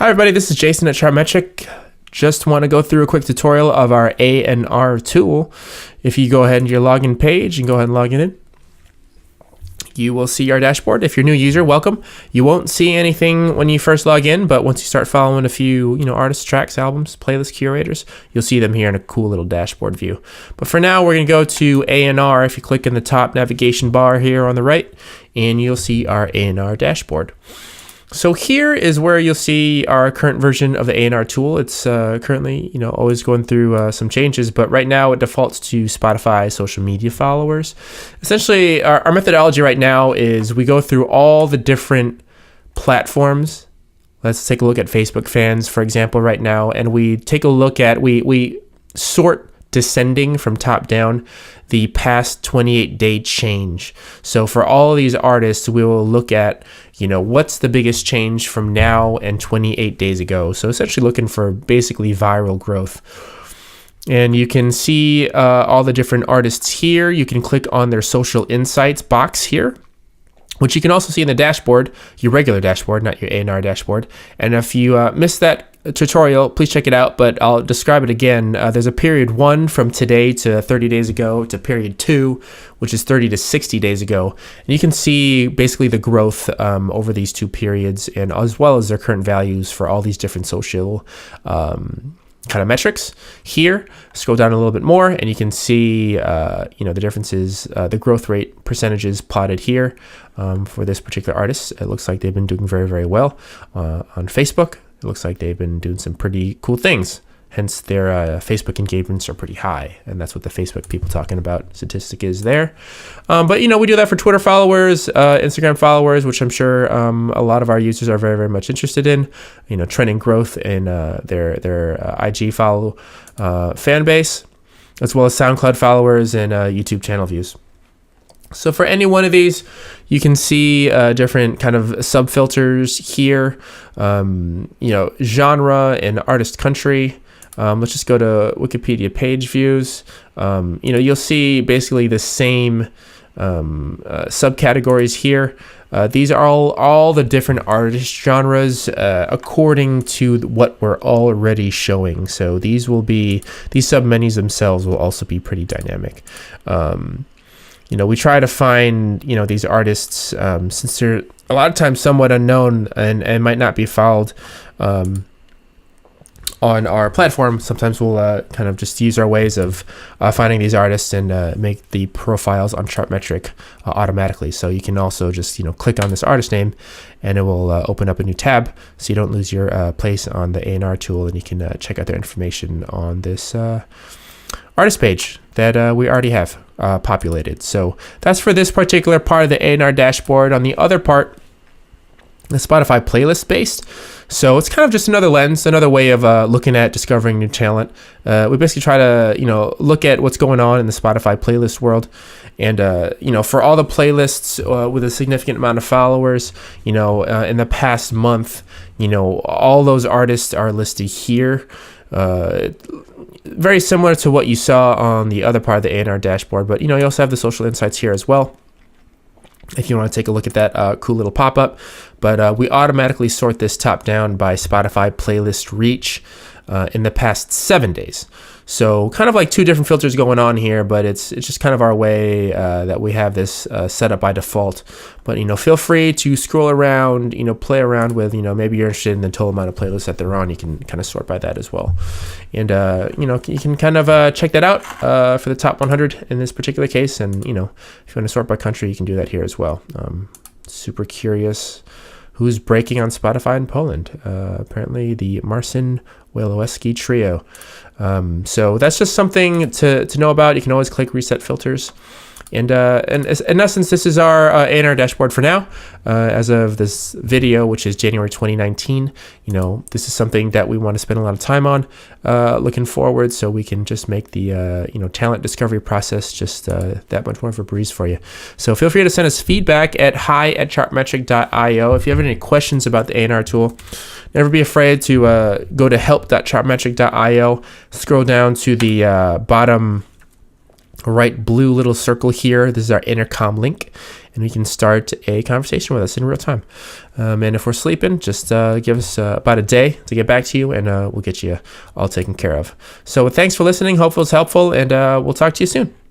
Hi everybody, this is Jason at Chartmetric. Just want to go through a quick tutorial of our A&R tool. If you go ahead and your login page, you can go ahead and log in. You will see our dashboard. If you're a new user, welcome. You won't see anything when you first log in, but once you start following a few, artists, tracks, albums, playlist curators, you'll see them here in a cool little dashboard view. But for now, we're going to go to A&R. If you click in the top navigation bar here on the right, and you'll see our A&R dashboard. So here is where you'll see our current version of the A&R tool. It's currently, always going through some changes, but right now it defaults to Spotify social media followers. Essentially, our methodology right now is we go through all the different platforms. Let's take a look at Facebook fans, for example, right now, and we take a look at, we sort descending from top down the past 28-day change. So for all of these artists, we will look at, what's the biggest change from now and 28 days ago. So essentially looking for basically viral growth. And you can see all the different artists here. You can click on their social insights box here, which you can also see in the dashboard, your regular dashboard, not your A&R dashboard. And if you missed that tutorial, please check it out, but I'll describe it again. There's a period 1 from today to 30 days ago to period 2, which is 30 to 60 days ago. And you can see basically the growth over these two periods, and as well as their current values for all these different social kind of metrics. Here, scroll down a little bit more, and you can see the differences, the growth rate percentages plotted here for this particular artist. It looks like they've been doing very, very well on Facebook. It looks like they've been doing some pretty cool things. Hence, their Facebook engagements are pretty high, and that's what the Facebook people talking about statistic is there. But we do that for Twitter followers, Instagram followers, which I'm sure a lot of our users are very, very much interested in. Trending growth in their IG follow fan base, as well as SoundCloud followers and YouTube channel views. So for any one of these, you can see different kind of sub filters here. Genre and artist country. Let's just go to Wikipedia page views. You'll see basically the same subcategories here. These are all the different artist genres according to what we're already showing. So these submenus themselves will also be pretty dynamic. We try to find, these artists, since they're a lot of times somewhat unknown and might not be followed on our platform. Sometimes we'll kind of just use our ways of finding these artists and make the profiles on Chartmetric automatically. So you can also just, click on this artist name, and it will open up a new tab so you don't lose your place on the A&R tool, and you can check out their information on this artist page that we already have populated. So that's for this particular part of the A&R dashboard. On the other part, the Spotify playlist based. So it's kind of just another lens, another way of looking at discovering new talent. We basically try to, look at what's going on in the Spotify playlist world. And, for all the playlists with a significant amount of followers, in the past month, all those artists are listed here. Very similar to what you saw on the other part of the A&R dashboard, but you also have the social insights here as well, if you want to take a look at that cool little pop-up. But we automatically sort this top down by Spotify playlist reach in the past 7 days. So kind of like two different filters going on here, but it's just kind of our way that we have this set up by default. But feel free to scroll around, play around with, maybe you're interested in the total amount of playlists that they're on. You can kind of sort by that as well. And you can kind of check that out for the top 100 in this particular case. And if you want to sort by country, you can do that here as well. Super curious who's breaking on Spotify in Poland. Apparently the Marcin Wojciechowski trio. So that's just something to know about. You can always click reset filters. And in essence, this is our A&R dashboard for now. As of this video, which is January 2019, this is something that we want to spend a lot of time on looking forward, so we can just make the talent discovery process just that much more of a breeze for you. So feel free to send us feedback at hi@chartmetric.io. If you have any questions about the A&R tool, never be afraid to go to help.chartmetric.io, scroll down to the bottom right blue little circle here. This is our intercom link, and we can start a conversation with us in real time. And if we're sleeping, just give us about a day to get back to you, and we'll get you all taken care of. So thanks for listening. Hopefully it's helpful, and we'll talk to you soon.